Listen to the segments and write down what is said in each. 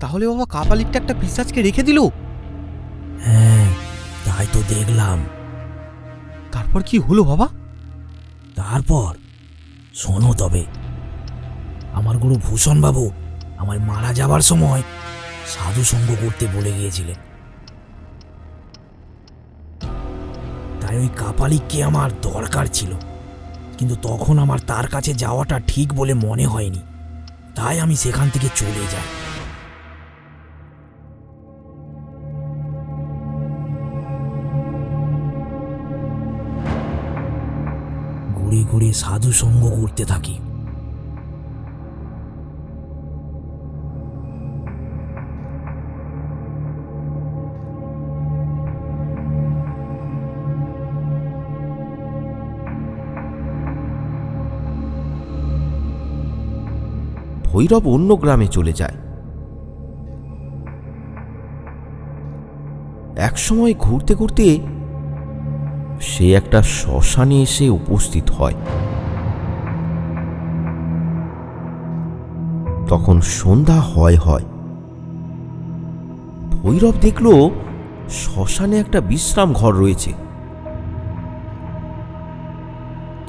তাহলে বাবা কাপালিকটা একটা পিশাচকে রেখে দিল? হ্যাঁ, তাই তো দেখলাম। তারপর কি হলো বাবা? তারপর শোনো তবে। আমার গুরু ভূষণ বাবু আমায় মারা যাবার সময় সাধু সঙ্গ করতে বলে গিয়েছিলেন। তাই ওই কাপালিককে আমার দরকার ছিল, কিন্তু তখন আমার তার কাছে যাওয়াটা ঠিক বলে মনে হয়নি। তাই আমি সেখান থেকে চলে যাই। ঘুরে ঘুরে সাধু সঙ্গ করতে থাকি। ভৈরব অন্য গ্রামে চলে যায়। একসময় ঘুরতে ঘুরতে সে একটা শ্মশানে এসে উপস্থিত হয়। তখন সন্ধ্যা হয়। ভৈরব দেখল শ্মশানে একটা বিশ্রাম ঘর রয়েছে।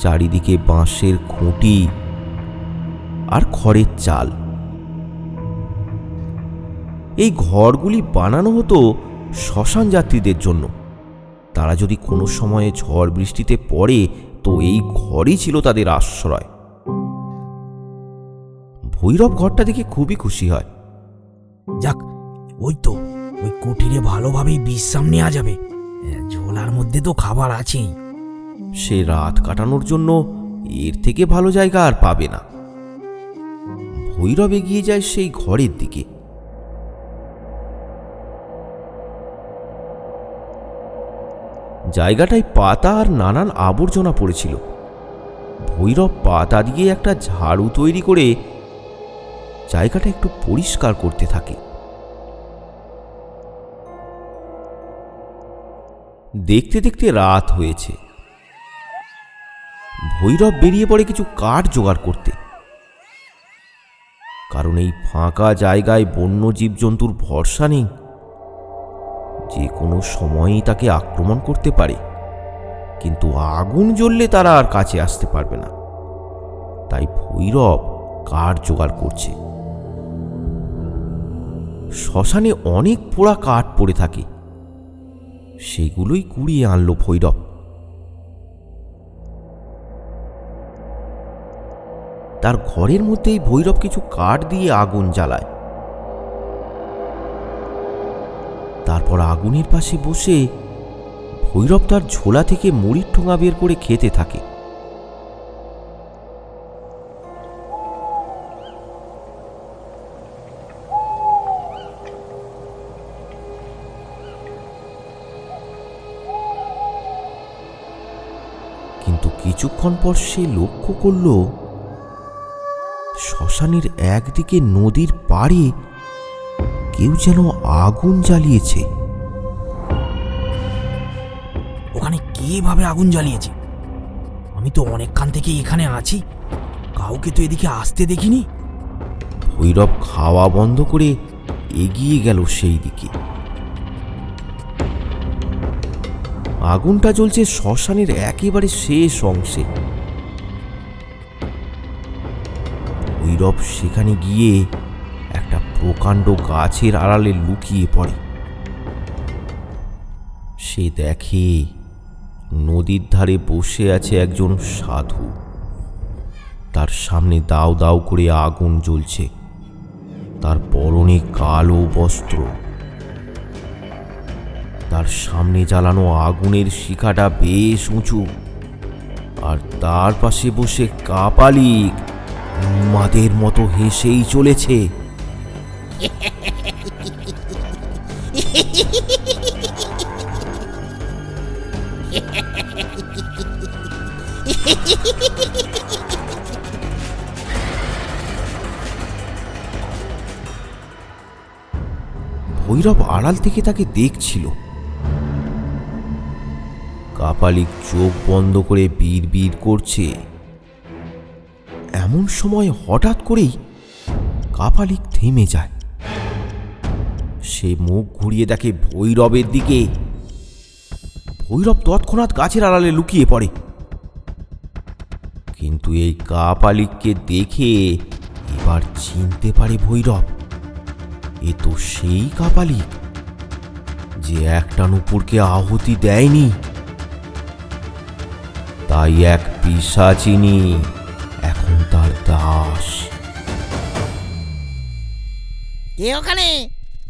চারিদিকে বাঁশের খুঁটি আর খড়ের চাল। এই ঘরগুলি বানানো হতো শ্মশান যাত্রীদের জন্য। তারা যদি কোনো সময়ে ঝড় বৃষ্টিতে পড়ে তো এই ঘরই ছিল তাদের আশ্রয়। ভৈরব ঘরটা দেখে খুবই খুশি হয়। যাক, ওই তো ওই কুঠিরে ভালোভাবেই বিশ্রাম নেওয়া যাবে। ঝোলার মধ্যে তো খাবার আছেই। সে রাত কাটানোর জন্য এর থেকে ভালো জায়গা আর পাবে না। ভৈরব এগিয়ে যায় সেই ঘরের দিকে। জায়গাটায় পাতা আর নানান আবর্জনা পড়েছিল। ভৈরব পাতা দিয়ে একটা ঝাড়ু তৈরি করে জায়গাটা একটু পরিষ্কার করতে থাকে। দেখতে দেখতে রাত হয়েছে। ভৈরব বেরিয়ে পড়ে কিছু কাঠ জোগাড় করতে, কারণ এই ফাঁকা জায়গায় বন্য জীবজন্তুর ভরসা নেই। যে কোনো সময়ই তাকে আক্রমণ করতে পারে, কিন্তু আগুন জ্বললে তারা আর কাছে আসতে পারবে না। তাই ভৈরব কাঠ জোগাড় করছে। শ্মশানে অনেক পোড়া কাঠ পড়ে থাকে, সেগুলোই কুড়িয়ে আনলো ভৈরব। তার ঘরের মধ্যেই ভৈরব কিছু কাঠ দিয়ে আগুন জ্বালায়। তারপর আগুনের পাশে বসে ভৈরব তার ঝোলা থেকে মুড়ির ঠোঙা বের করে খেতে থাকে। কিন্তু কিছুক্ষণ পর সে লক্ষ্য করল শ্মশানের একদিকে নদীর পাড়ে কেউ যেন আগুন জ্বালিয়েছে। ওখানে কিভাবে আগুন জ্বালিয়েছে? আমি তো অনেকক্ষণ থেকে এখানে আছি, কাউকে তো এদিকে আসতে দেখিনি। ভৈরব খাওয়া বন্ধ করে এগিয়ে গেল সেই দিকে। আগুনটা জ্বলছে শ্মশানের একেবারে শেষ অংশে। ভৈরব সেখানে গিয়ে একটা প্রকাণ্ড গাছের আড়ালে লুকিয়ে পড়ে। সে দেখে নদীর ধারে বসে আছে একজন সাধু। তার সামনে দাউ দাউ করে আগুন জ্বলছে। তার পরনে কালো বস্ত্র। তার সামনে জ্বালানো আগুনের শিখাটা বেশ উঁচু, আর তার পাশে বসে কাপালিক উন্মাদের মতো হেসেই চলেছে। ভৈরব আড়াল থেকে তাকে দেখছিল। কাপালিক চোখ বন্ধ করে বিড়বিড় করছে। এমন সময় হঠাৎ করেই কাপালিক থেমে যায়। সে মুখ ঘুরিয়ে দেখে ভৈরবের দিকে। ভৈরব তৎক্ষণাৎ গাছের আড়ালে লুকিয়ে পড়ে, কিন্তু এই কাপালিককে দেখে এবার চিনতে পারে ভৈরব, এ তো সেই কাপালিক যে একটা নুপুরকে আহুতি দেয়নি। তাই এক পিশাচিনী এখন তার দাস। কে ওখানে?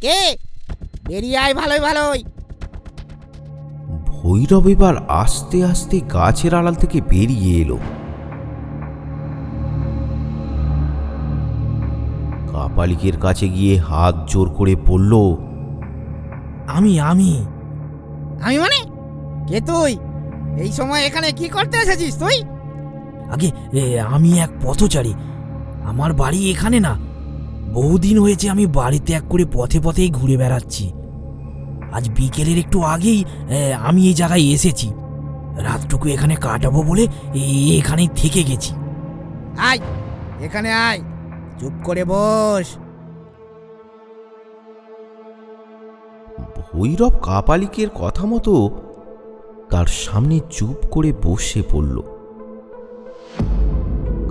কে? বেরিয়ে আয় ভালোই ভালোই। ভৈরব এবার আস্তে আস্তে গাছের আড়াল থেকে বেরিয়ে এলো। কাপালিকের কাছে গিয়ে হাত জোর করে বলল, আমি আমি আমি মানে? কে তুই? এই সময় এখানে কি করতে এসেছিস তুই? আগে আমি এক পথচারী। আমার বাড়ি এখানে না। বহুদিন হয়েছে আমি বাড়ি ত্যাগ করে পথে পথেই ঘুরে বেড়াচ্ছি। আজ বিকেলের একটু আগেই আমি এই জায়গায় এসেছি। রাতটুকু এখানে কাটাবো বলে এখানেই থেকে গেছি। আয় এখানে আয়, চুপ করে বস। ভৈরব কাপালিকের কথা মতো তার সামনে চুপ করে বসে পড়ল।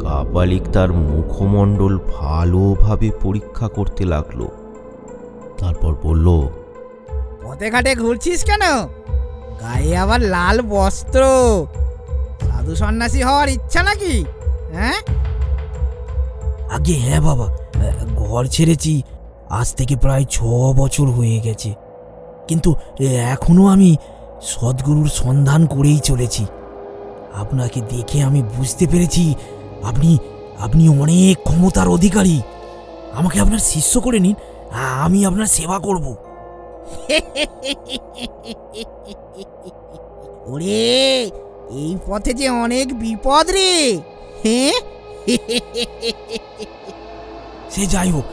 কাপালিক তার মুখমণ্ডল ভালোভাবে পরীক্ষা করতে লাগলো। তারপর বলল, পথে ঘাটে ঘুরছিস কেন? গায়ে আবার লাল বস্ত্র। সাধু সন্ন্যাসী হওয়ার ইচ্ছা নাকি? হ্যাঁ? আগে হ্যাঁ বাবা, ঘর ছেড়েছি আজ থেকে প্রায় 6 বছর হয়ে গেছে। কিন্তু এখনো আমি সদ্গুরুর সন্ধান করেই চলেছি। আপনাকে দেখে আমি বুঝতে পেরেছি আপনি আপনি অনেক ক্ষমতার অধিকারী। আমাকে আপনার শিষ্য করে নিন, আমি আপনার সেবা করব। ওরে, এই পথে যে অনেক বিপদ রে। হ্যাঁ? সে যাই হোক,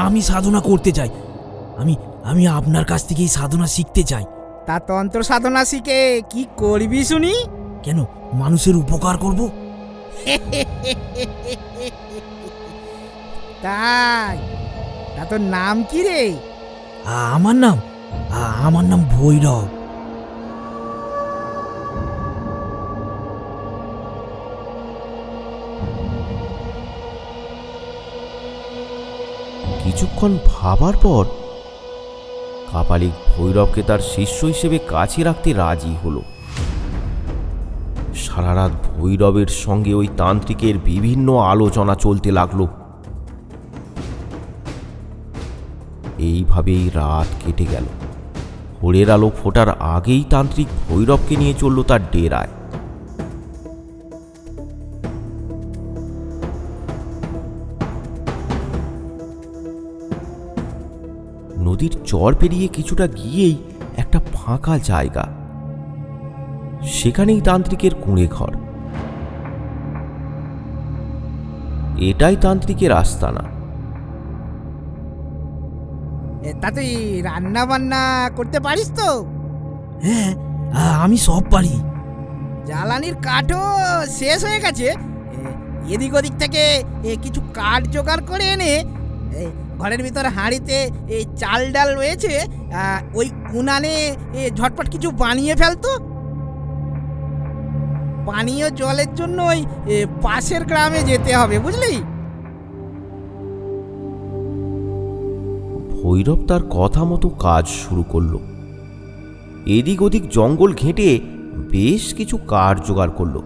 আমি সাধনা করতে চাই। আমি আমি আপনার কাছ থেকেই সাধনা শিখতে চাই। তা তন্ত্র সাধনা শিখে কি করবি শুনি? কেন, মানুষের উপকার করব। তাই? তা তোর নাম কি রে? আমার নাম আমার নাম ভৈরব। কিছুক্ষণ ভাবার পর কাপালিক ভৈরবকে তার শিষ্য হিসেবে কাছে রাখতে রাজি হলো। সারা রাত ভৈরবের সঙ্গে ওই তান্ত্রিকের বিভিন্ন আলোচনা চলতে লাগলো। এইভাবেই রাত কেটে গেল। ভোরের আলো ফোটার আগেই তান্ত্রিক ভৈরবকে নিয়ে চলল তার ডেরায়। নদীর চর পেরিয়ে কিছুটা গিয়েই একটা ফাঁকা জায়গা, সেখানেই তান্ত্রিকের কুঁড়ে ঘর। এটাই তান্ত্রিকের আস্তানা। তা তুই রান্না বান্না করতে পারিস তো? হ্যাঁ, আমি সব পারি। জ্বালানির কাঠও শেষ হয়ে গেছে। এদিক ওদিক থেকে কিছু কাঠ জোগাড় করে এনে ঘরের ভিতর হাঁড়িতে চাল ডাল রয়েছে, ওই উনানে ঝটপট কিছু বানিয়ে ফেলতো। পানীয় জলের জন্য ওই পাশের গ্রামে যেতে হবে, বুঝলি? ভৈরব তার কথা মতো কাজ শুরু করলো। এদিক ওদিক জঙ্গল ঘেঁটে বেশ কিছু কাঠ জোগাড় করলো।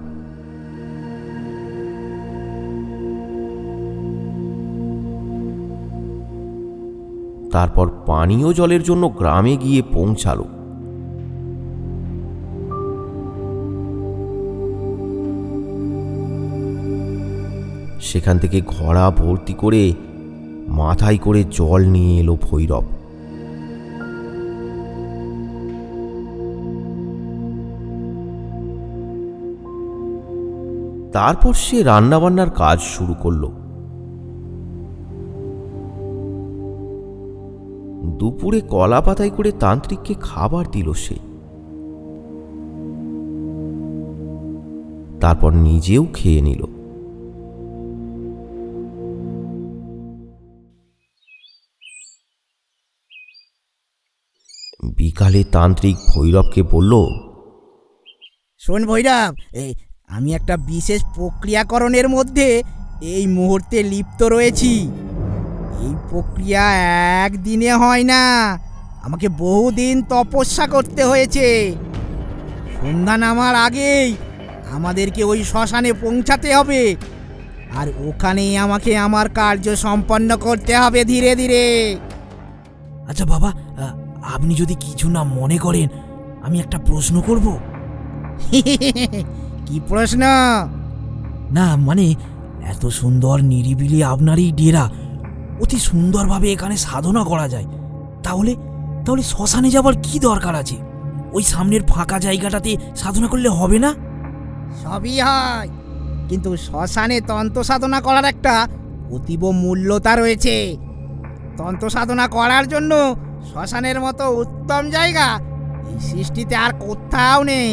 তারপর পানীয় জলের জন্য গ্রামে গিয়ে পৌঁছালো। সেখান থেকে ঘোড়া ভর্তি করে মাথায় করে জল নিয়ে এলো ভৈরব। তারপর সে রান্নাবান্নার কাজ শুরু করলো। দুপুরে কলা পাতায় করে তান্ত্রিককে খাবার দিল সে। তারপর নিজেও খেয়ে নিল। বিকালে তান্ত্রিক ভৈরবকে বলল, শোন ভৈরব, আমি একটা বিশেষ প্রক্রিয়াকরণের মধ্যে এই মুহূর্তে লিপ্ত রয়েছি। এই প্রক্রিয়া একদিনে হয় না, আমাকে বহুদিন তপস্যা করতে হয়েছে। সন্ধ্যা নামার আগেই আমাদেরকে ওই শ্মশানে পৌঁছাতে হবে, আর ওখানেই আমাকে আমার কার্য সম্পন্ন করতে হবে ধীরে ধীরে। আচ্ছা বাবা, আপনি যদি কিছু না মনে করেন, আমি একটা প্রশ্ন করব। কি প্রশ্ন? না মানে, এত সুন্দর নিরিবিলি আপনারই ডেরা, অতি সুন্দরভাবে এখানে সাধনা করা যায়, তাহলে তাহলে শ্মশানে যাবার কি দরকার আছে? ওই সামনের ফাঁকা জায়গাটাতে সাধনা করলে হবে না? সবই হয়, কিন্তু শ্মশানে তন্ত্র সাধনা করার একটা অতীব মূল্যতা রয়েছে। তন্ত্র সাধনা করার জন্য শ্মশানের মতো উত্তম জায়গা এই সৃষ্টিতে আর কোথাও নেই।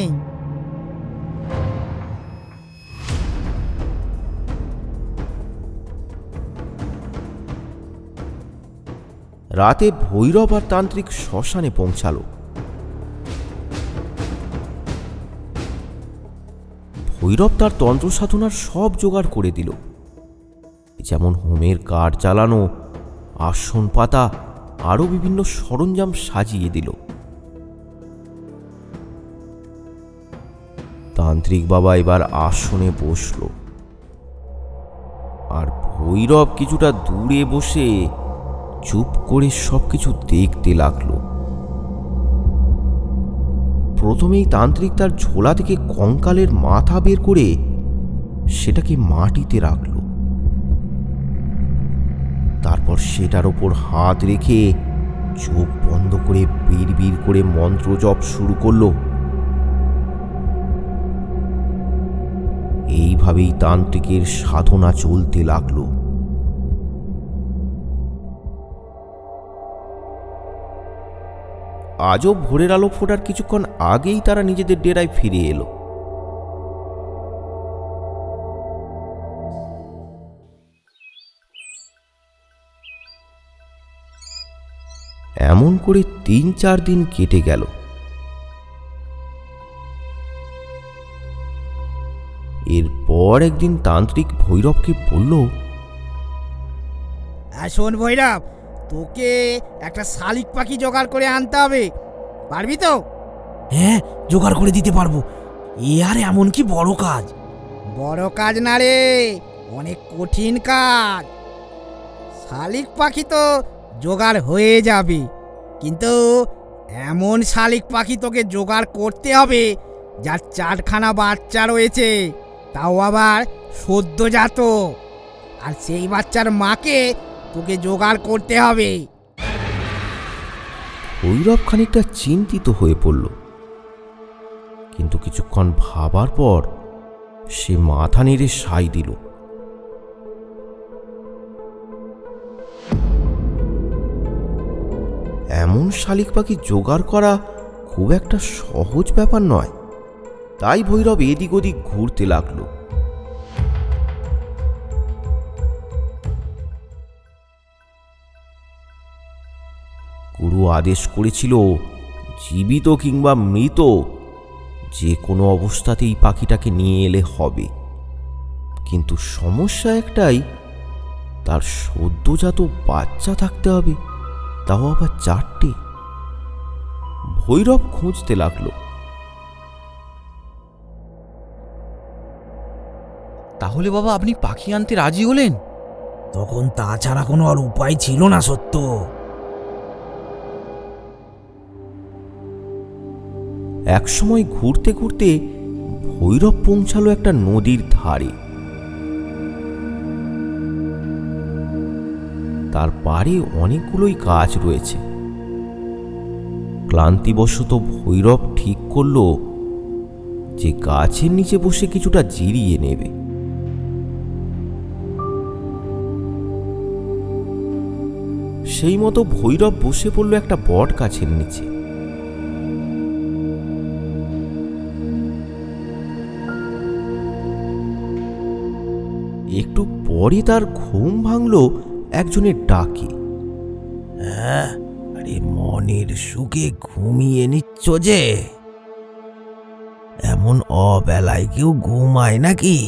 রাতে ভৈরব আর তান্ত্রিক শ্মশানে পৌঁছালো। ভৈরব তার তন্ত্র সাধনার সব জোগাড় করে দিল, যেমন হোমের কাঠ জ্বালানো, আসন পাতা, আরো বিভিন্ন সরঞ্জাম সাজিয়ে দিল। তান্ত্রিক বাবা এবার আসনে বসল, আর ভৈরব কিছুটা দূরে বসে চুপ করে সবকিছু দেখতে লাগলো। প্রথমেই তান্ত্রিক তার ঝোলা থেকে কঙ্কালের মাথা বের করে সেটাকে মাটিতে রাখল। তারপর সেটার ওপর হাত রেখে চোখ বন্ধ করে বিড়বিড় করে মন্ত্র জপ শুরু করলো। এইভাবেই তান্ত্রিকের সাধনা চলতে লাগলো। আজও ভোরের আলো ফোটার কিছুক্ষণ আগেই তারা নিজেদের ডেরায় ফিরে এলো। এমন করে ৩-৪ দিন কেটে গেল। এরপর একদিন তান্ত্রিক ভৈরবকে বলল, শোন ভৈরব, তোকে একটা শালিক পাখি জোগাড় করে আনতে হবে, পারবি তো? হ্যাঁ, জোগাড় করে দিতে পারবো। এ আর এমন কি বড় কাজ? বড় কাজ না রে, অনেক কঠিন কাজ। শালিক পাখি তো জোগাড় হয়ে যাবে, কিন্তু এমন শালিক পাখি তোকে জোগাড় করতে হবে যার 4খানা বাচ্চা রয়েছে, তাও আবার সদ্যজাত। আর সেই বাচ্চার মাকে তোকে জোগাড় করতে হবে। ভৈরব খানিকটা চিন্তিত হয়ে পড়ল, কিন্তু কিছুক্ষণ ভাবার পর সে মাথা নেড়ে সায় দিল। এমন শালিক পাখি জোগাড় করা খুব একটা সহজ ব্যাপার নয়। তাই ভৈরব এদিক ওদিক ঘুরতে লাগলো। গুরু আদেশ করেছিল, জীবিত কিংবা মৃত যে কোনো অবস্থাতেই পাখিটাকে নিয়ে এলে হবে। কিন্তু সমস্যা একটাই, তার সদ্যজাত বাচ্চা থাকতে হবে, তাও আবার 4টে। ভৈরব খুঁজতে লাগলো। তাহলে বাবা আপনি পাখি আনতে রাজি হলেন? তখন তাছাড়া কোনো আর উপায় ছিল না সত্য। একসময় ঘুরতে ঘুরতে ভৈরব পৌঁছালো একটা নদীর ধারে। তার পাড়ে অনেকগুলোই গাছ রয়েছে। ক্লান্তিবশত ভৈরব ঠিক করল যে গাছের নিচে বসে কিছুটা জিরিয়ে নেবে। সেই মতো ভৈরব বসে পড়ল একটা বট গাছের নিচে। একটু পরে তার ঘুম ভাঙল একজনের ডাকে। আরে মনের সুখে ঘুমিয়ে নিচ্ছ যে? এমন অবেলায় কেউ ঘুমায় নাকি?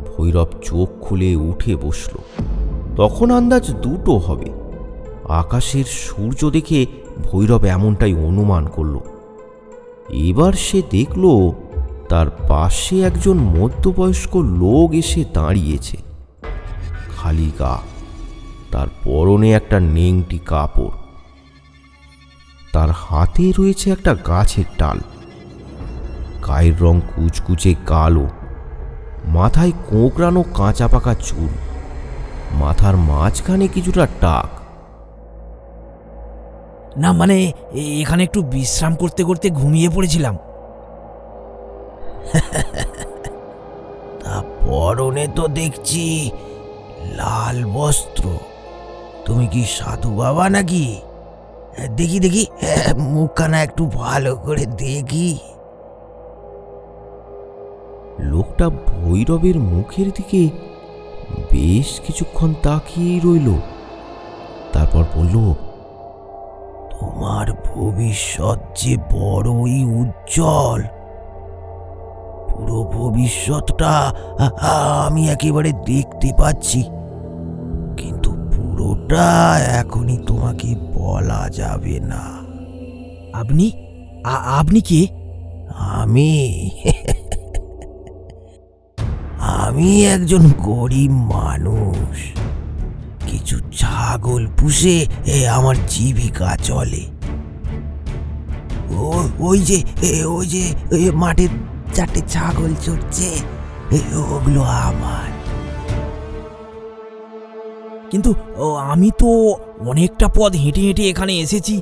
ভৈরব চোখ খুলে উঠে বসল। তখন আন্দাজ 2টো হবে। আকাশের সূর্য দেখে ভৈরব এমনটাই অনুমান করল। এবার সে দেখল তার পাশে একজন মধ্যবয়স্ক লোক এসে দাঁড়িয়েছে। খালি গা, তার পরনে একটা নেংটি কাপড়, তার হাতে রয়েছে একটা গাছের ডাল। গায়ের রং কুচকুচে কালো, মাথায় কোঁকড়ানো কাঁচা পাকা চুল, মাথার মাঝখানে কিছুটা টাক। না মানে এখানে একটু বিশ্রাম করতে করতে ঘুমিয়ে পড়েছিলাম। তা পরনে তো দেখছি লাল বস্ত্র। তুমি কি সাধু বাবা নাকি? দেখি দেখি, মুখখানা একটু ভালো করে দেখি। লোকটা ভৈরবের মুখের দিকে বেশ কিছুক্ষণ তাকিয়েই রইল। তারপর বলল, তোমার ভবিষ্যৎ যে বড়ই উজ্জ্বল। পুরো ভবিষ্যৎটা আমি একেবারে দেখতে পাচ্ছি, কিন্তু পুরোটা এখনই তোমাকে বলা যাবে না। আপনি আপনি কে? আমি আমি একজন গরিব মানুষ। কিছু ছাগল পুষে আমার জীবিকা চলে। ওই যে মাঠে 4টে ছাগল চড়ছে, ওগুলো আমার। কিন্তু আমি তো অনেকটা পথ হেঁটে হেঁটে এখানে এসেছি,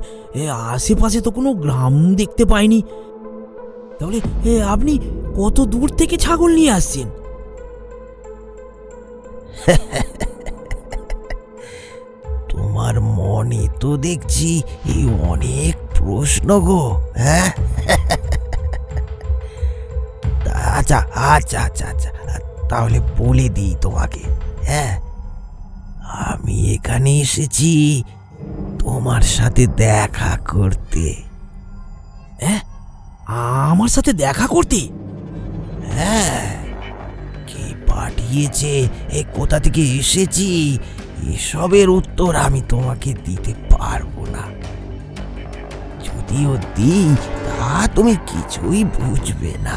আশেপাশে তো কোনো গ্রাম দেখতে পাইনি। তাহলে আপনি কত দূর থেকে ছাগল নিয়ে আসছেন? তোমার মনে তো দেখছি এই অনেক প্রশ্ন গো। হ্যাঁ, আচ্ছা আচ্ছা আচ্ছা আচ্ছা, তাহলে বলে দিই তোমাকে। হ্যাঁ, আমি এখানে এসেছি তোমার সাথে দেখা করতে। হ্যাঁ, আমার সাথে দেখা করতে? হ্যাঁ, কে পাঠিয়েছে, কোথা থেকে এসেছি, এসবের উত্তর আমি তোমাকে দিতে পারবো না। যদিও দিই, তা তুমি কিছুই বুঝবে না।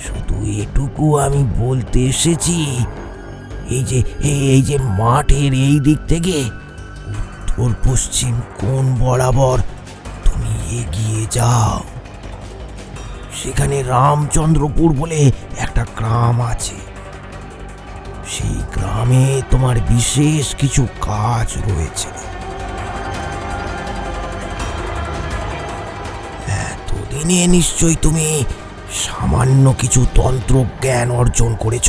শুধু এটুকু আমি বলতে এসেছি, এই যে মাঠের এই দিক থেকে উত্তর পশ্চিম কোণ বরাবর তুমি এগিয়ে যাও। সেখানে রামচন্দ্রপুর বলে একটা গ্রাম আছে। সেই গ্রামে তোমার বিশেষ কিছু কাজ রয়েছে। এতদিনে নিশ্চয়ই তুমি সামান্য কিছু তন্ত্র জ্ঞান অর্জন করেছ,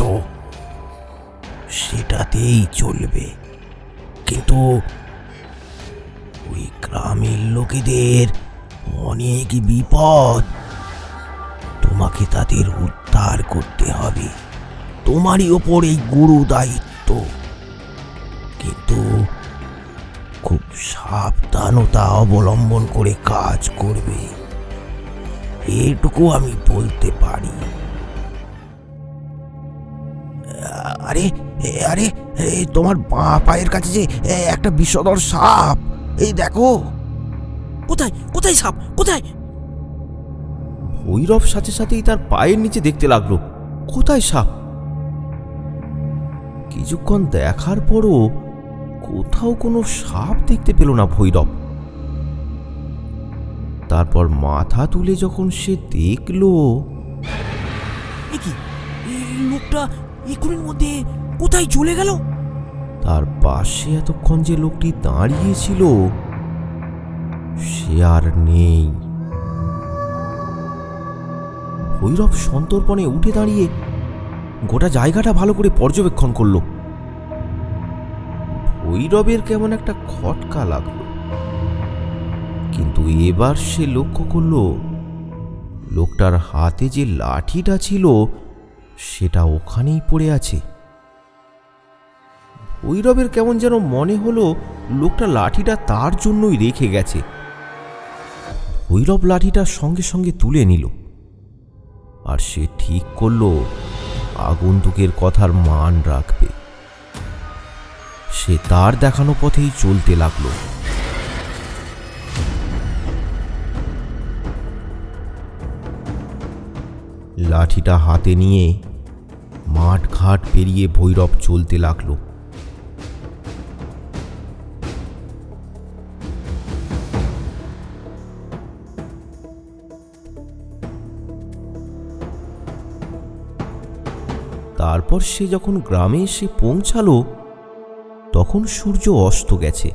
সেটাতেই চলবে। কিন্তু ওই গ্রামের লোকেদের অনেক বিপদ, তোমাকে তাদের উদ্ধার করতে হবে। তোমারই ওপর এই গুরু দায়িত্ব, কিন্তু খুব সাবধানতা অবলম্বন করে কাজ করবে, এটুকু আমি বলতে পারি। আরে আরে, তোমার বাঁ পায়ের কাছে যে একটা বিষধর সাপ, এই দেখো। কোথায় কোথায় সাপ, কোথায়? ভৈরব সাথে সাথেই তার পায়ের নিচে দেখতে লাগলো কোথায় সাপ। কিছুক্ষণ দেখার পরও কোথাও কোনো সাপ দেখতে পেল না ভৈরব। তারপর মাথা তুলে যখন সে দেখল, কি লোকটা একুরের মধ্যে কোথায় চলে গেল? তার পাশে এতক্ষণ যে লোকটি দাঁড়িয়েছিল সে আর নেই। ভৈরব সন্তর্পণে উঠে দাঁড়িয়ে গোটা জায়গাটা ভালো করে পর্যবেক্ষণ করল। ভৈরবের কেমন একটা খটকা লাগলো, কিন্তু এবার সে লক্ষ্য করল লোকটার হাতে যে লাঠিটা ছিল সেটা ওখানেই পড়ে আছে। ভৈরবের কেমন যেন মনে হলো লোকটা লাঠিটা তার জন্যই রেখে গেছে। ভৈরব লাঠিটা সঙ্গে সঙ্গে তুলে নিল, আর সে ঠিক করলো আগন্তুকের কথার মান রাখবে। সে তার দেখানো পথেই চলতে লাগলো। লাঠিটা হাতে নিয়ে মাঠ ঘাট পেরিয়ে ভৈরব চলতে লাগলো। তারপর সে যখন গ্রামে এসে পৌঁছালো তখন সূর্য অস্ত গেছে।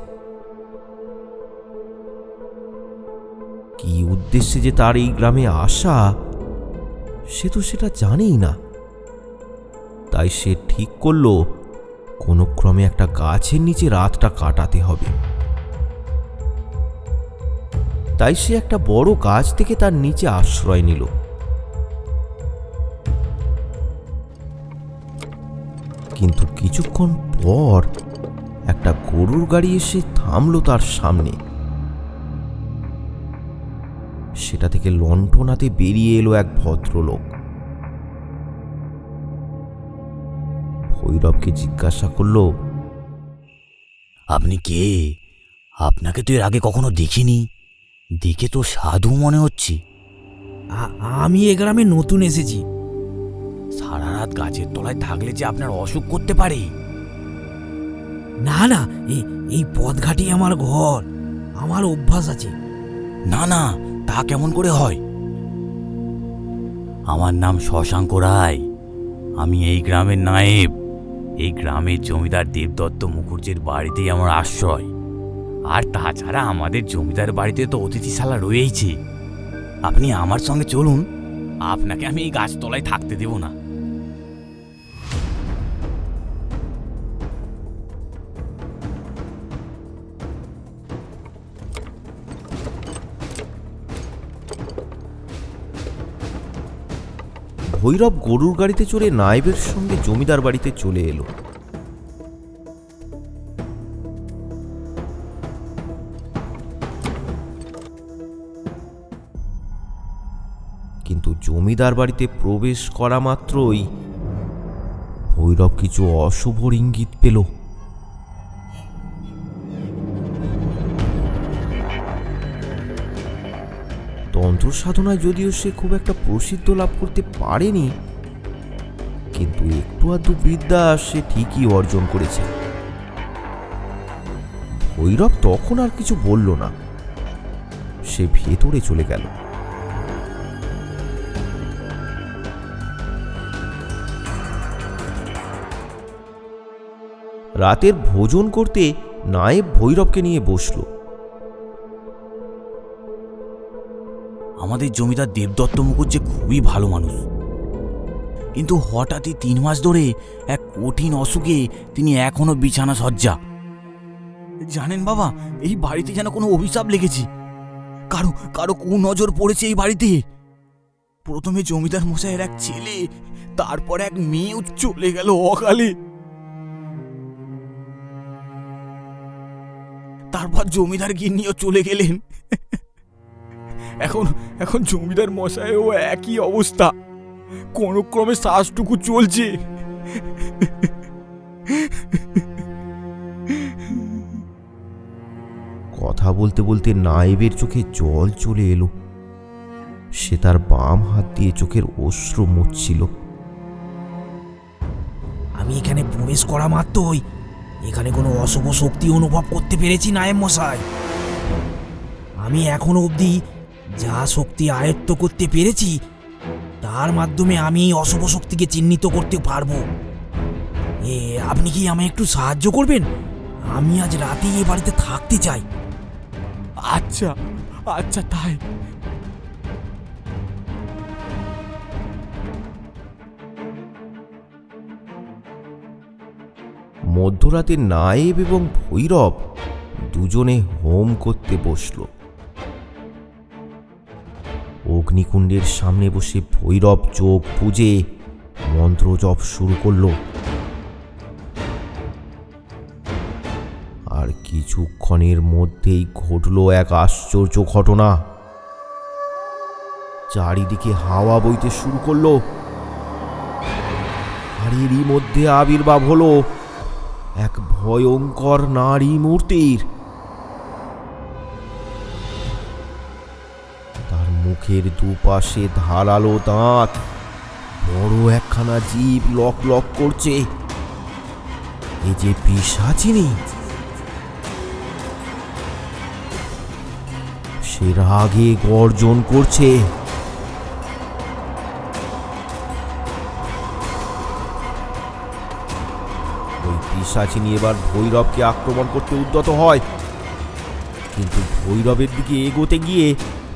কি উদ্দেশ্যে যে তার এই গ্রামে আসা সে তো সেটা জানেই না। তাই সে ঠিক করলো কোনো ক্রমে একটা গাছের নিচে রাতটা কাটাতে হবে। তাই সে একটা বড় গাছ থেকে তার নিচে আশ্রয় নিল। কিন্তু কিছুক্ষণ পর একটা গরুর গাড়ি এসে থামলো তার সামনে। সেটা থেকে লণ্ঠনাতে বেরিয়ে এলো এক ভদ্রলোক। ভৈরবকে জিজ্ঞাসা করলো, আপনি কে? আপনাকে তো এর আগে কখনো দেখিনি। দেখে তো সাধু মনে হচ্ছে। আমি এ গ্রামে নতুন এসেছি। সারা রাত গাছের তলায় থাকলে যে আপনার অসুখ করতে পারে। না না, এই পথঘাটি আমার ঘর, আমার অভ্যাস আছে। না না, তা কেমন করে হয়? আমার নাম শশাঙ্ক রায়। আমি এই গ্রামের নায়েব। এই গ্রামের জমিদার দেবদত্ত মুখুর্জির বাড়িতেই আমার আশ্রয়। আর তাছাড়া আমাদের জমিদার বাড়িতে তো অতিথিশালা রয়েইছে। আপনি আমার সঙ্গে চলুন, আপনাকে আমি এই গাছতলায় থাকতে দেব না। ভৈরব গরুর গাড়িতে চড়ে নায়েবের সঙ্গে জমিদার বাড়িতে চলে এলো। কিন্তু জমিদার বাড়িতে প্রবেশ করা মাত্রই ভৈরব কিছু অশুভ ইঙ্গিত পেল। তন্ত্র সাধনায় যদিও সে খুব একটা প্রসিদ্ধ লাভ করতে পারেনি, কিন্তু একটু আধটু বিদ্যা সে ঠিকই অর্জন করেছে। ভৈরব তখন আর কিছু বলল না, সে ভেতরে চলে গেল। রাতের ভোজন করতে নায়েব ভৈরবকে নিয়ে বসল। আমাদের জমিদার দেবদত্ত মুখুজ্জি খুবই ভালো মানুষ, কিন্তু হঠাৎই 3 মাস ধরে এক কঠিন অসুখে তিনি এখনো বিছানা সজ্জা। জানেন বাবা, এই বাড়িতে যেন কোনো অভিশাপ লেগেছে। কারো কারো কুনজর পড়েছে এই বাড়িতে। প্রথমে জমিদার মশাইয়ের এক ছেলে, তারপর এক মেয়েও চলে গেল অকালে। তারপর জমিদার গিন্নিও চলে গেলেন। এখন জমিদার মশাইও একই অবস্থা। কোনো ক্রমে শ্বাসটুকু চলছে। কথা বলতে বলতে নায়েবের চোখে জল চলে এলো। সে তার বাম হাত দিয়ে চোখের অশ্রু মুছছিল। আমি এখানে প্রবেশ করা মাত্রই এখানে কোনো অশুভ শক্তি অনুভব করতে পেরেছি নায়েব মশাই। আমি এখনো অবধি যা শক্তি আয়ত্ত করতে পেরেছি তার মাধ্যমে আমি এই অশুভ শক্তিকে চিহ্নিত করতে পারবো। আপনি কি আমায় একটু সাহায্য করবেন? আমি আজ রাতেই এ বাড়িতে থাকতে চাই। আচ্ছা আচ্ছা, তাই। মধ্যরাতে নায়েব এবং ভৈরব দুজনে হোম করতে বসল। অগ্নিকুণ্ডের সামনে বসে ভৈরব চোখ বুজে মন্ত্র জপ শুরু করল। কিছুক্ষণের মধ্যেই ঘটল এক আশ্চর্য ঘটনা। চারিদিকে হাওয়া বইতে শুরু করলো, আর এরই মধ্যে আবির্ভাব হলো এক ভয়ঙ্কর নারী মূর্তির। তার মুখের দুপাশে ধারালো দাঁত, বড় একখানা জিভ লক লক করছে। এই যে পিশাচিনী, সে রাগে গর্জন করছে। ওই পিশাচিনী এবার ভৈরবকে আক্রমণ করতে উদ্যত হয়, কিন্তু ভৈরবের দিকে এগোতে গিয়ে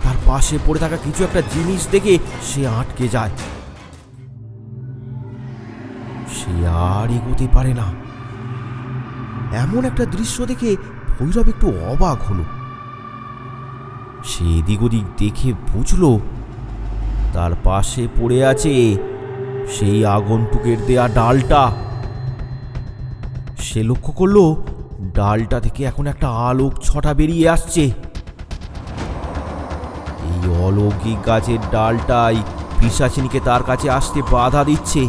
তার পাশে পড়ে থাকা কিছু একটা জিনিস দেখে সে আটকে যায়। সে আর এগোতে পারে না। এমন একটা দৃশ্য দেখে ভৈরব একটু অবাক হলো। সে এদিক ওদিক দেখে বুঝল তার পাশে পড়ে আছে সেই আগন্তুকের দেয়া ডালটা। সে লক্ষ্য করলো ডালটা থেকে এখন একটা আলোক ছটা বেরিয়ে আসছে। এই অলৌকিক গাছের ডালটাই পিশাচিনীকে তার কাছে আসতে বাধা দিচ্ছে।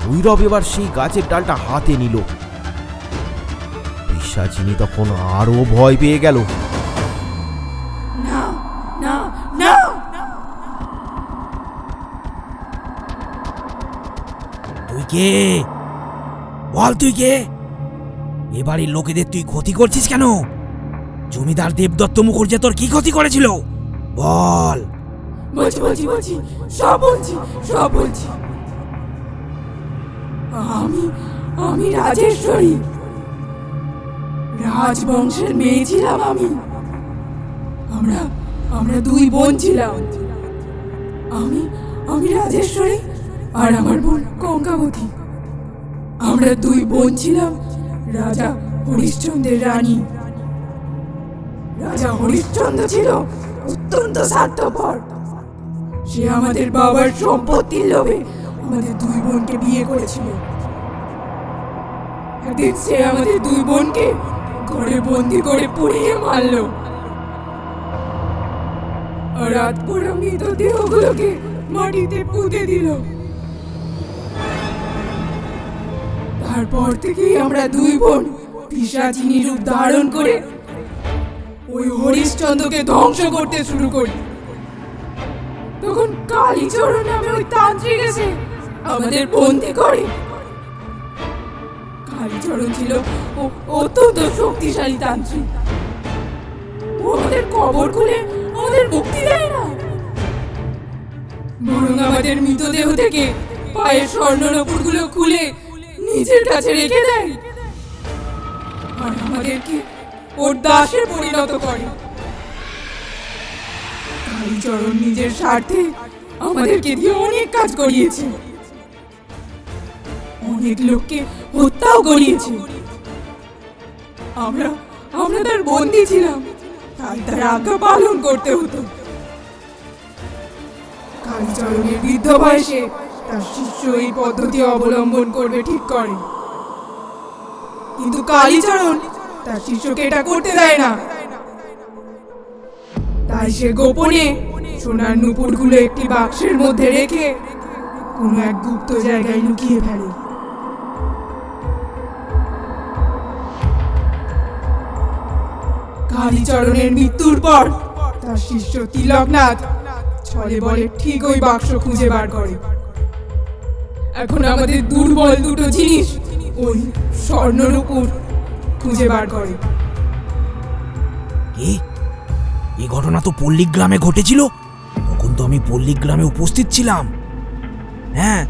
ভৈরব এবার সেই গাছের ডালটা হাতে নিল। পিশাচিনী তখন আরো ভয় পেয়ে গেল। তুই কে? বল তুই কে? এবারে লোকেদের তুই ক্ষতি করছিস কেন? জমিদার দেবদত্ত মুখুর্জি তোর কি ক্ষতি করেছিল বল? বলছি সব বলছি। আমি রাজেশ্বরী, রাজবংশের মেয়ে ছিলাম আমি। আমরা দুই বোন ছিলাম। আমি রাজেশ্বরী আর আমার বোন কঙ্কাবতী। আমরা দুই বোন ছিলাম রাজা হরিশ্চন্দ্রের রানী। রাজা হরিশ্চন্দ্র ছিল অত্যন্ত স্বার্থপর। সে আমাদের বাবার সম্পত্তির লোভে আমাদের দুই বোনকে বিয়ে করেছিল। একদিন সে আমাদের দুই বোনকে ঘরে বন্দি করে পুড়িয়ে মারল, আর রাত পোড়া মৃতদেহগুলোকে মাটিতে পুঁতে দিল। তারপর থেকেই আমরা দুই বোন পিশাচিনী রূপ ধারণ করে ওই হরিশ্চন্দ্রকে ধ্বংস করতে শুরু করি। তখন কালীচরণ নামে ওই তান্ত্রিক এসে আমাদের বন্দি করে। কালীচরণ ছিল অত্যন্ত শক্তিশালী তান্ত্রিক। ও আমাদের কবর খুলে আমাদের মুক্তি দেয় না, বরং আমাদের মৃতদেহ থেকে পায়ের স্বর্ণনপুরগুলো খুলে নিজের কাছে রেখে দেয়, আর আমাদেরকে ওর দাসে পরিণত করে। কালীচরণ নিজের স্বার্থে আমাদেরকে দিয়ে অনেক কাজ করিয়েছে, অনেক লোককে হত্যাও করিয়েছে। আমরা তার বন্দী ছিলাম, তাই তার আজ্ঞা পালন করতে হতো। কালীচরণের বৃদ্ধ বয়সে তার শিষ্য এই পদ্ধতি অবলম্বন করবে ঠিক করে, কিন্তু কালীচরণ তার শিষ্যকে এটা করতে দেয় না। তাই সে গোপনে সোনার নুপুরগুলো একটি বাক্সের মধ্যে রেখে কোনো এক গুপ্ত জায়গায় লুকিয়ে ফেলে। কালীচরণের মৃত্যুর পর তার শিষ্য তিলকনাথ ছলে বলে ঠিক ওই বাক্স খুঁজে বার করে। এখন আমাদের দুর্বল দুটো জিনিস ওই স্বর্ণরূপুর খুঁজে বার করে। এই ঘটনা তো পল্লীগ্রামে ঘটেছিল। তখন তো আমি পল্লীগ্রামে উপস্থিত ছিলাম। হ্যাঁ,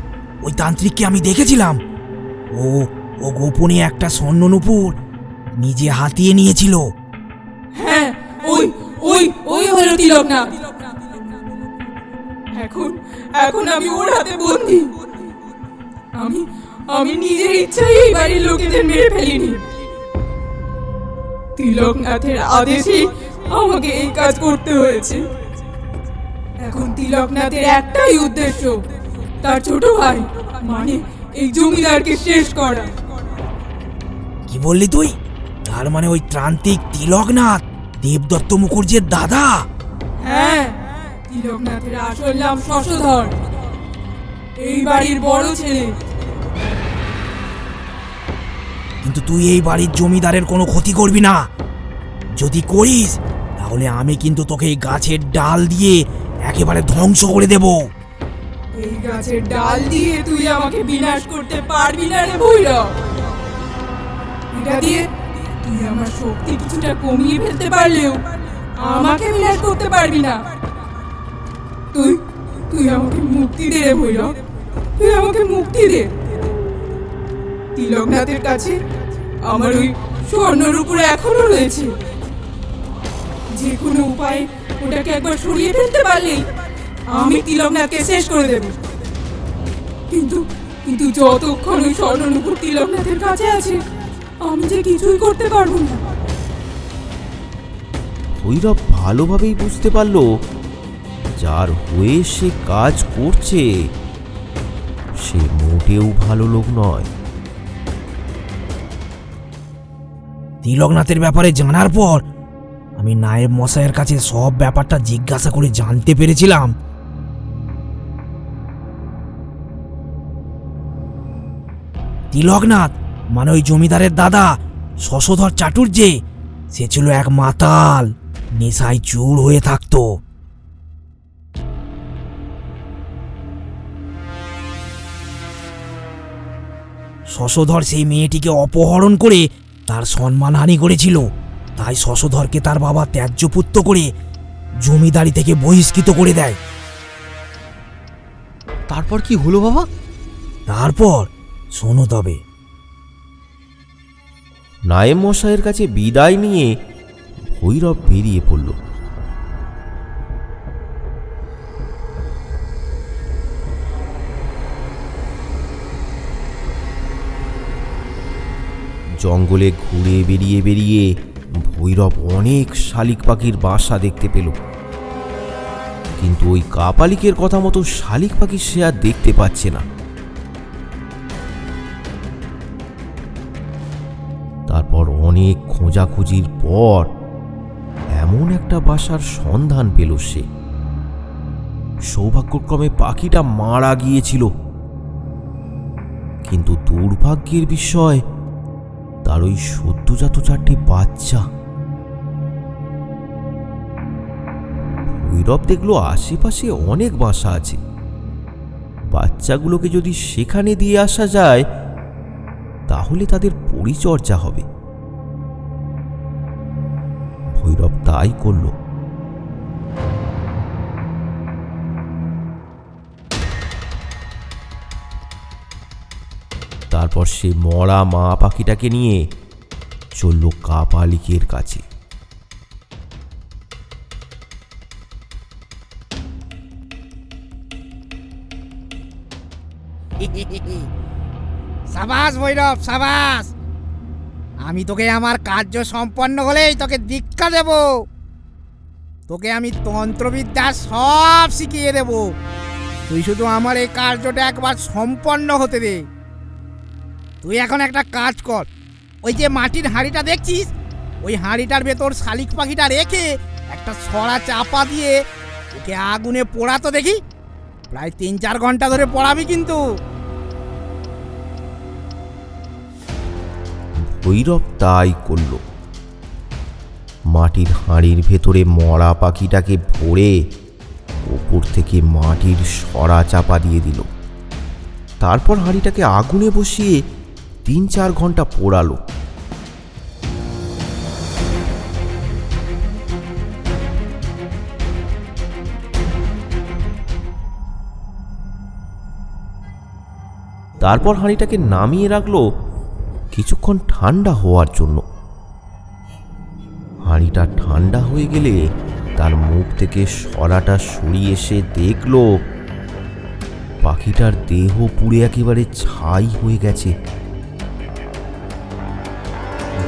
ওই তান্ত্রিককে আমি দেখেছিলাম। ও গোপনে একটা স্বর্ণনূপুর নিজে হাতিয়ে নিয়েছিল। হ্যাঁ, ওই হলো তিলকনাথ। এখন আমি ওর হাতে বন্দী। আমি নিজের ইচ্ছায় এই বাড়ির লোকেদের মেরে ফেলিনি। তিলকনাথের আদেশে আমাকে এই কাজ করতে হয়েছে। এখন তিলকনাথের একটাই উদ্দেশ্য, তার ছোট ভাই মানে এই জমিদারকে শেষ করা। কি বললি তুই? তার মানে ওই ত্রান্তিক তিলকনাথ দেবদত্ত মুখুর্জির দাদা? হ্যাঁ, তিলকনাথের আসল নাম শশধর, এই বাড়ির বড় ছেলে। কিন্তু তুই এই বাড়ির জমিদারের কোনো ক্ষতি করবি না। যদি করিস তাহলে আমি কিন্তু তোকে এই গাছের ডাল দিয়ে একেবারে ধ্বংস করে দেব। এই গাছের ডাল দিয়ে তুই আমাকে বিনাশ করতে পারবি না রে ভৈরব। এটা দিয়ে তুই আমার শক্তি কিছুটা কমিয়ে ফেলতে পারলেও আমাকে বিনাশ করতে পারবি না। তুই তুই আমাকে মুক্তি দে রে ভৈরব, তুই আমাকে মুক্তি দে। তিলকনাথের কাছে আমার ওই স্বর্ণর উপরে এখনো রয়েছে। যে কোনো উপায়ে ওটাকে একবার সরিয়ে ফেলতে পারলেই আমি তিলকনাথকে শেষ করে দেব। কিন্তু কিন্তু যতক্ষণ ওই স্বর্ণনুপুর তিলকনাথের কাছে আছে আমি যে কিছুই করতে পারবো না। ভৈরব ভালোভাবেই বুঝতে পারল যার হয়ে সে কাজ করছে সে মোটেও ভালো লোক নয়। তিলকনাথের ব্যাপারে জানার পর আমি নায়েব মশাইয়ের কাছে সব ব্যাপারটা জিজ্ঞাসা করে জানতে পেরেছিলাম। তিলকনাথ মানে ওই জমিদারের দাদা শশধর চাটুর্যে, সে ছিল এক মাতাল, নেশায় চুর হয়ে থাকতো। শশধর সেই মেয়েটিকে অপহরণ করে তার সম্মানহানি করেছিল। তাই শশধরকে তার বাবা ত্যায্যপুত্র করে জমিদারি থেকে বহিষ্কৃত করে দেয়। তারপর কি হলো বাবা? তারপর শোনো তবে। নায়েব মশাইয়ের কাছে বিদায় নিয়ে ভৈরব বেরিয়ে পড়ল। জঙ্গলে ঘুরে বেরিয়ে বেরিয়ে ভৈরব অনেক শালিক পাখির বাসা দেখতে পেল, কিন্তু ওই কাপালিকের কথা মতো শালিক পাখি সে আর দেখতে পাচ্ছে না। তারপর অনেক খোঁজাখুঁজির পর এমন একটা বাসার সন্ধান পেল সে। সৌভাগ্যক্রমে পাখিটা মারা গিয়েছিল, কিন্তু দুর্ভাগ্যের বিষয় তার ওই সদ্যজাত 4টি বাচ্চা। ভৈরব দেখল আশেপাশে অনেক বাসা আছে, বাচ্চাগুলোকে যদি সেখানে দিয়ে আসা যায় তাহলে তাদের পরিচর্যা হবে। ভৈরব তাই করল। তারপর সে মরা মা পাখিটাকে নিয়ে চলল কাপালিকের কাছে। সাবাস ভৈরব, সাবাস। আমি তোকে আমার কার্য সম্পন্ন হলেই তোকে দীক্ষা দেব। তোকে আমি তন্ত্রবিদ্যা সব শিখিয়ে দেব। তুই শুধু আমার এই কার্যটা একবার সম্পন্ন হতে দে। তুই এখন একটা কাজ কর, ওই যে মাটির হাঁড়িটা দেখছিস, ওই হাঁড়িটার ভেতর শালিক পাখিটা রেখে একটা ছড়া চাপা দিয়ে ওকে আগুনে পোড়াতো দেখি। প্রায় 3-4 ঘন্টা ধরে পোড়াবি কিন্তু। ভৈরব তাই করল। মাটির হাঁড়ির ভেতরে মরা পাখিটাকে ভরে ওপর থেকে মাটির সরা চাপা দিয়ে দিল। তারপর হাঁড়িটাকে আগুনে বসিয়ে 3-4 ঘন্টা পোড়ালো। তারপর হাঁড়িটাকে নামিয়ে রাখলো কিছুক্ষণ ঠান্ডা হওয়ার জন্য। হাঁড়িটা ঠান্ডা হয়ে গেলে তার মুখ থেকে সরাটা সরিয়ে এসে দেখল পাখিটার দেহ পুড়ে একেবারে ছাই হয়ে গেছে।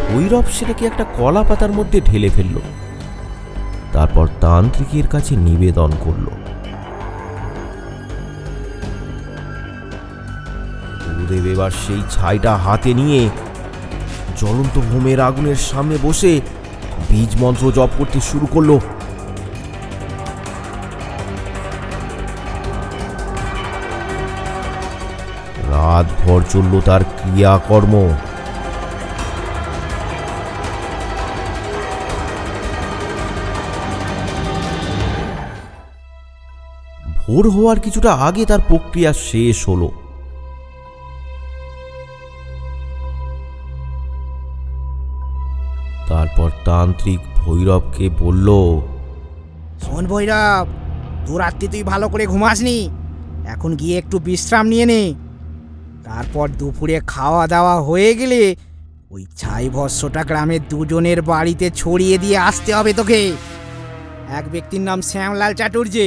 ভৈরব সেটাকে একটা কলা পাতার মধ্যে ঢেলে ফেলল। তারপর তান্ত্রিকের কাছে নিবেদন করল। গুরুদেব এবার সেই ছাইটা হাতে নিয়ে জ্বলন্ত হোমের আগুনের সামনে বসে বীজ মন্ত্র জপ করতে শুরু করলো। রাতভর চলল তার ক্রিয়াকর্ম। ভোর হওয়ার কিছুটা আগে তার প্রক্রিয়া শেষ হলো। তারপর তান্ত্রিক ভৈরবকে বলল, শোন ভৈরব, দু রাত্রি তুই ভালো করে ঘুমাসনি, এখন গিয়ে একটু বিশ্রাম নিয়ে নে। তারপর দুপুরে খাওয়া দাওয়া হয়ে গেলে ওই ছাই ভস্যটা গ্রামের দুজনের বাড়িতে ছড়িয়ে দিয়ে আসতে হবে তোকে। এক ব্যক্তির নাম শ্যামলাল চাটুর্যে,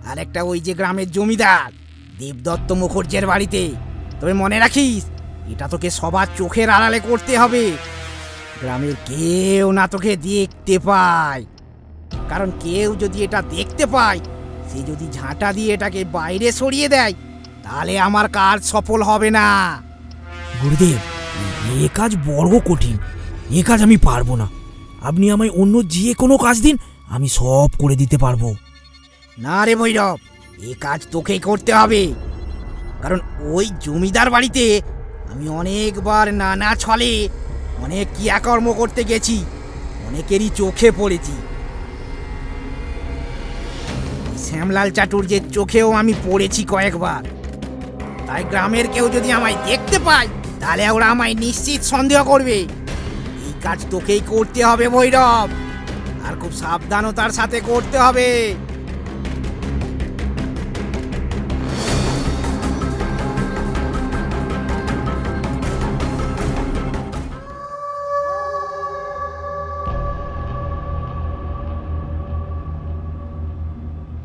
আর একটা ওই যে গ্রামের জমিদার দেবদত্ত মুখুর্জের বাড়িতে। তবে মনে রাখিস, এটা তোকে সবার চোখের আড়ালে করতে হবে, গ্রামের কেউ না তোকে দেখতে পায়। কারণ কেউ যদি এটা দেখতে পায়, সে যদি ঝাঁটা দিয়ে এটাকে বাইরে সরিয়ে দেয়, তাহলে আমার কাজ সফল হবে না। গুরুদেব, এ কাজ বড় কঠিন, এ কাজ আমি পারবো না। আপনি আমায় অন্য যে কোনো কাজ দিন, আমি সব করে দিতে পারবো। না রে ভৈরব, এ কাজ তোকেই করতে হবে। কারণ ওই জমিদার বাড়িতে আমি অনেকবার নানা ছলে অনেক ক্রিয়াকর্ম করতে গেছি, অনেকেরই চোখে পড়েছি। শ্যামলাল চাটুর্যের চোখেও আমি পড়েছি কয়েকবার। তাই গ্রামের কেউ যদি আমায় দেখতে পায়, তাহলে ওরা আমায় নিশ্চিত সন্দেহ করবে। এই কাজ তোকেই করতে হবে ভৈরব, আর খুব সাবধানতার সাথে করতে হবে।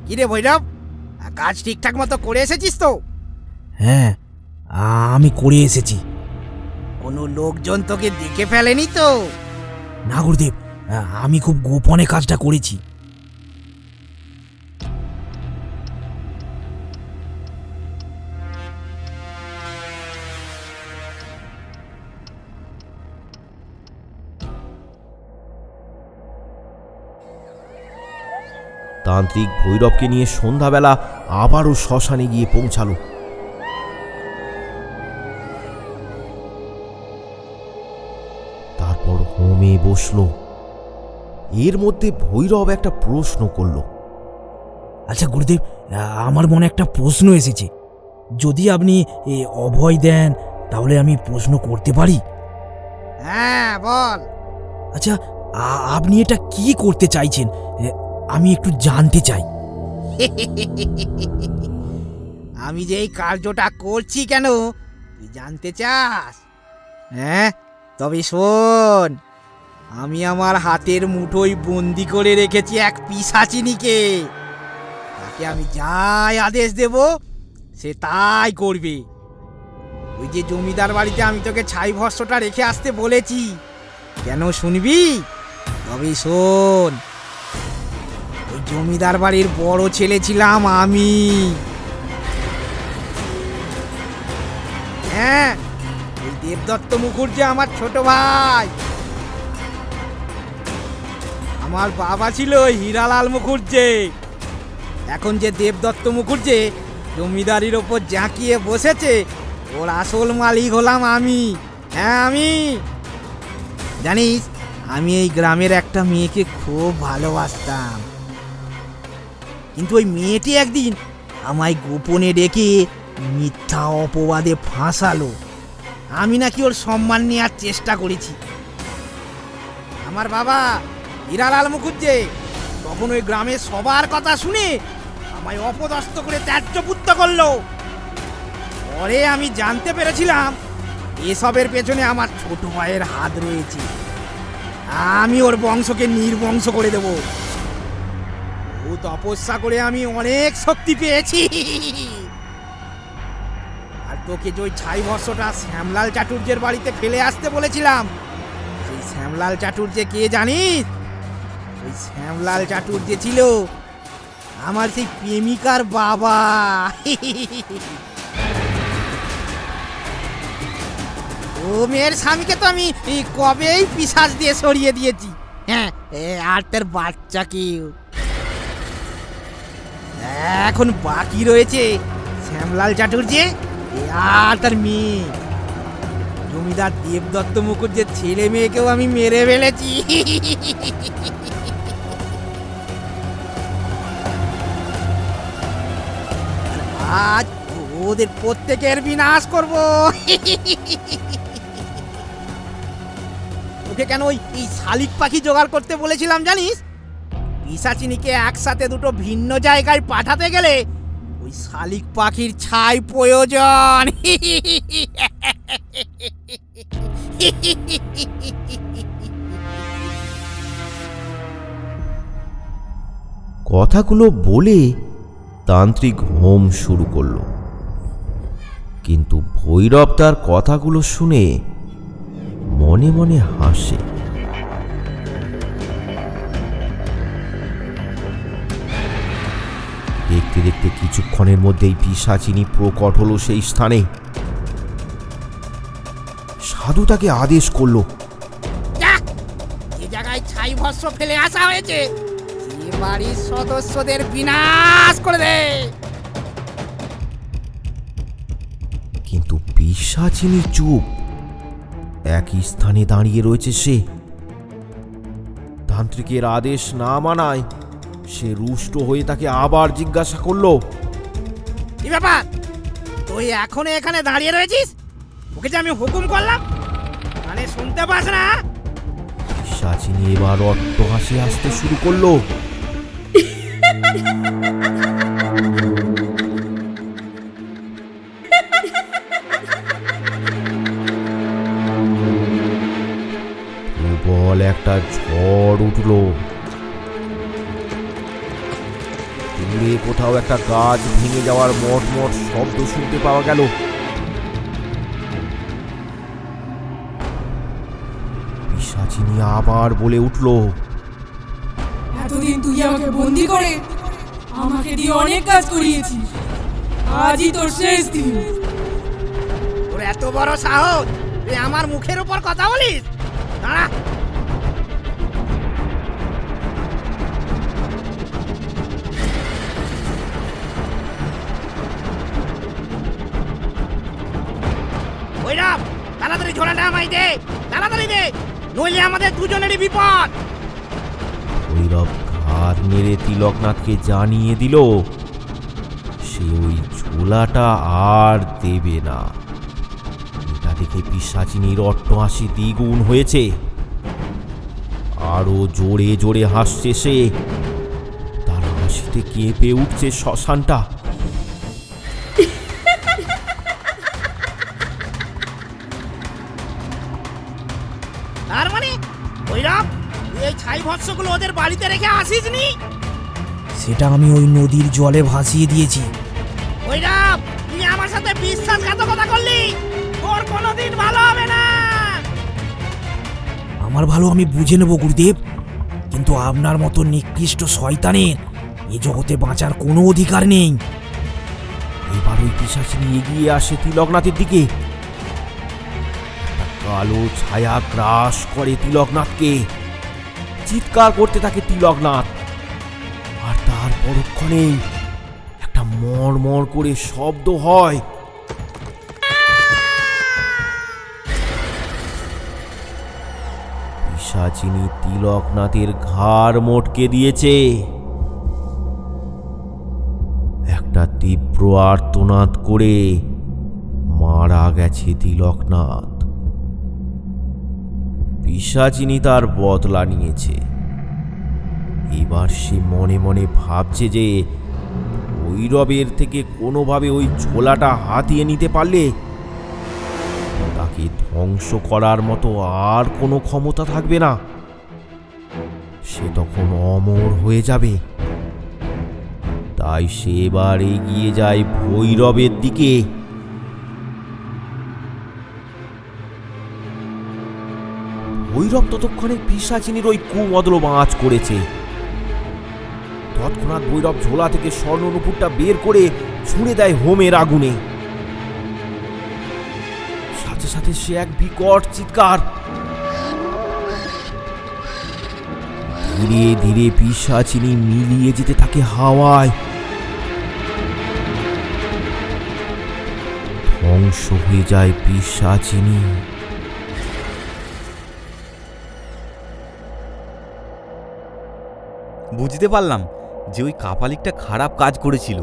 কিরে ভৈরব, কাজ ঠিকঠাক মতো করে এসেছিস তো? হ্যাঁ, আমি করে এসেছি। কোনো লোকজন তোকে দেখে ফেলেনি তো? না গুরুদেব, আমি খুব গোপনে কাজটা করেছি। তান্ত্রিক ভৈরবকে নিয়ে সন্ধ্যাবেলা আবারও শ্মশানে গিয়ে পৌঁছালো। তারপর হোমে বসলো। এর মধ্যে ভৈরব একটা প্রশ্ন করলো। আচ্ছা গুরুদেব, আমার মনে একটা প্রশ্ন এসেছে, যদি আপনি অভয় দেন তাহলে আমি প্রশ্ন করতে পারি? হ্যাঁ বল। আচ্ছা, আপনি এটা কি করতে চাইছেন, আমি একটু জানতে চাই। আমি যে এই কার্যটা করছি কেন তুই জানতে চাস? হ্যাঁ, তবে শোন, আমি আমার হাতের মুঠোয় বন্দি করে রেখেছি এক পিশাচিনীকে। তাকে আমি যাই আদেশ দেব, সে তাই করবে। ওই যে জমিদার বাড়িতে আমি তোকে ছাই ভস্যটা রেখে আসতে বলেছি, কেন শুনবি? তবে শোন, ওই জমিদার বাড়ির বড় ছেলে ছিলাম আমি। হ্যাঁ, ওই দেবদত্ত মুখুর্জি আমার ছোট ভাই। আমার বাবা ছিল হীরালাল মুখুর্জি। এখন যে দেবদত্ত মুখুর্জি জমিদারির ওপর জাঁকিয়ে বসেছে, ওর আসল মালিক হলাম আমি। হ্যাঁ আমি। জানিস, আমি এই গ্রামের একটা মেয়েকে খুব ভালোবাসতাম, কিন্তু ওই মেয়েটি একদিন আমায় গোপনে ডেকে মিথ্যা অপবাদে ফাঁসালো। আমি নাকি ওর সম্মান নেওয়ার চেষ্টা করেছি। আমার বাবা হীরালাল মুখুর্জি তখন ওই গ্রামের সবার কথা শুনে আমায় অপদস্থ করে ত্যায্যপুত্র করলো। পরে আমি জানতে পেরেছিলাম এসবের পেছনে আমার ছোট ভাইয়ের হাত রয়েছে। আমি ওর বংশকে নির্বংশ করে দেব। ও তপস্যা করে আমি অনেক শক্তি পেয়েছি। আর তোকে যে ওই ছাই ভস্যটা শ্যামলাল চাটুর্যের বাড়িতে ফেলে আসতে বলেছিলাম, সেই শ্যামলাল চাটুর্যে কে জানিস? ওই শ্যামলাল চাটুর্যে ছিল আমার সেই প্রেমিকার বাবা। ও মেয়ের স্বামীকে তো আমি কবেই পিশাচ দিয়ে সরিয়ে দিয়েছি। হ্যাঁ, আর তার বাচ্চাকেও। এখন বাকি রয়েছে শ্যামলাল চাটুর্যে আর তার মেয়ে। জমিদার দেবদত্ত মুখুজ্জের ছেলে মেয়েকেও আমি মেরে ফেলেছি। আজ ওদের প্রত্যেকের বিনাশ করব। ওকে কেন ওই শালিক পাখি জোগাড় করতে বলেছিলাম জানিস? পিশাচিনীকে একসাথে দুটো ভিন্ন জায়গায় পাঠাতে গেলে ওই শালিক পাখির ছাই প্রয়োজন। কথাগুলো বলে তান্ত্রিক হোম শুরু করলো, কিন্তু ভৈরব তার কথাগুলো শুনে মনে মনে হাসে। দেখতে দেখতে কিছুক্ষণের মধ্যেই পিশাচিনী প্রকট হলো সেই স্থানে। সাধু তাকে আদেশ করলো, যে জায়গায় ছাই ভস্ম ফেলে আসা হয়েছে সে বাড়ির সদস্যদের বিনাশ করে দে। কিন্তু পিশাচিনী চুপ, একই স্থানে দাঁড়িয়ে রয়েছে সে। তান্ত্রিকের আদেশ না মানায় সে রুষ্ট হয়ে তাকে আবার জিজ্ঞাসা করলো, কি ব্যাপার, তুই এখনো এখানে দাঁড়িয়ে রয়েছিস? ওকে যে আমি হুকুম করলাম, মানে শুনতে পাস না? পিশাচিনী এবার অট্টহাসি আসতে শুরু করলো। প্রবল একটা ঝড় উঠল। দূরে কোথাও একটা গাছ ভেঙে যাওয়ার মটমট শব্দ শুনতে পাওয়া গেল। পিশাচিনী আবার বলে উঠল, এতদিন তুই আমাকে বন্দি করে আমাকে দিয়ে অনেক কাজ করিয়েছিস, আজই তোর শেষ দিন। তোর এত বড় সাহস, তুই আমার মুখের উপর কথা বলিস? দাঁড়া। ভৈরব, তাড়াতাড়ি ঝোলাটা আমায় দে, তাড়াতাড়ি দে, নইলে আমাদের দুজনেরই বিপদ। ভৈরব ঘাড় নেড়ে তিলকনাথকে জানিয়ে দিল সে ওই ঝোলাটা আর দেবে না। এটা দেখে পিশাচিনীর অট্টহাসি দ্বিগুণ হয়েছে। আরো জোরে জোরে হাসছে সে। তার হাসিতে কেঁপে উঠছে শ্মশানটা। তার মানে ভৈরব, তুই এই ছাই ভস্মগুলো ওদের বাড়িতে রেখে আসিসনি? সেটা আমি ওই নদীর জলে ভাসিয়ে দিয়েছি। ভৈরব, তুই আমার সাথে বিশ্বাসঘাতকতা করলি, তোর কোনোদিন ভালো হবে না। আমার ভালো আমি বুঝে নেব গুরুদেব, কিন্তু আপনার মতো নিকৃষ্ট শয়তানের এ জগতে বাঁচার কোনো অধিকার নেই। এবার ওই পিশাচিনী এগিয়ে আসে তিলকনাথের দিকে। একটা কালো ছায়া গ্রাস করে তিলকনাথকে। চিৎকার করতে থাকে তিলকনাথ, আর তার পরক্ষণেই একটা মড়মড় করে শব্দ হয়। পিশাচিনী তিলকনাথের ঘাড় মটকে দিয়েছে। একটা তীব্র আর্তনাদ করে মারা গেছে তিলকনাথ। পিশাচিনী তার বদলা নিয়েছে। এবার সে মনে মনে ভাবছে যে ভৈরবের থেকে কোনোভাবে ওই ঝোলাটা হাতিয়ে নিতে পারলে তাকে ধ্বংস করার মতো আর কোনো ক্ষমতা থাকবে না। সে তখন অমর হয়ে যাবে। তাই সে এবার এগিয়ে যায় ভৈরবের দিকে। ভৈরব ততক্ষণে পিশাচিনীর ওই কুমদল বাঁচ করেছে। তৎক্ষণাৎ ভৈরব ঝোলা থেকে স্বর্ণ নুপুরটা বের করে ছুঁড়ে দেয় হোমের আগুনে। সাথে সাথে সে এক বিকট চিৎকার। ধীরে ধীরে পিশাচিনী মিলিয়ে যেতে থাকে হাওয়ায়। ধ্বংস হয়ে যায় পিশাচিনী। বুঝতে পারলাম যে ওই কাপালিকটা খারাপ কাজ করেছিল,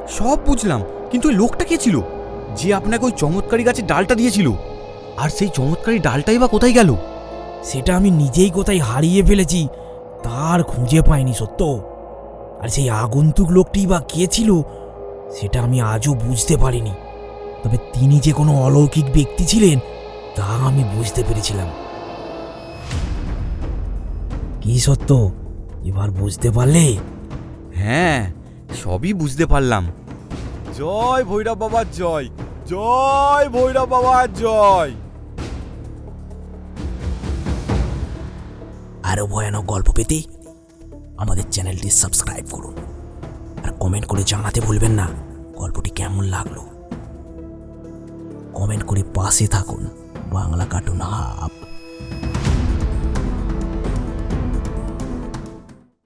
সব বুঝলাম। কিন্তু ওই লোকটা কে ছিল যে আপনাকে ওই চমৎকারী গাছের ডালটা দিয়েছিল? আর সেই চমৎকারী ডালটাই বা কোথায় গেল? সেটা আমি নিজেই কোথায় হারিয়ে ফেলেছি তার খুঁজে পাইনি সত্য। আর সেই আগন্তুক লোকটি বা কে ছিল সেটা আমি আজও বুঝতে পারিনি। তবে তিনি যে কোনো অলৌকিক ব্যক্তি ছিলেন তা আমি বুঝতে পেরেছিলাম। কি সত্য, এবার বুঝতে পারলে? হ্যাঁ, সবই বুঝতে পারলাম। জয় ভৈরব বাবার জয়, জয় ভৈরব বাবার জয়। আরও ভয়ানক গল্প পেতে আমাদের চ্যানেলটি সাবস্ক্রাইব করুন আর কমেন্ট করে জানাতে ভুলবেন না গল্পটি কেমন লাগলো। কমেন্ট করে পাশে থাকুন বাংলা কার্টুন হাব।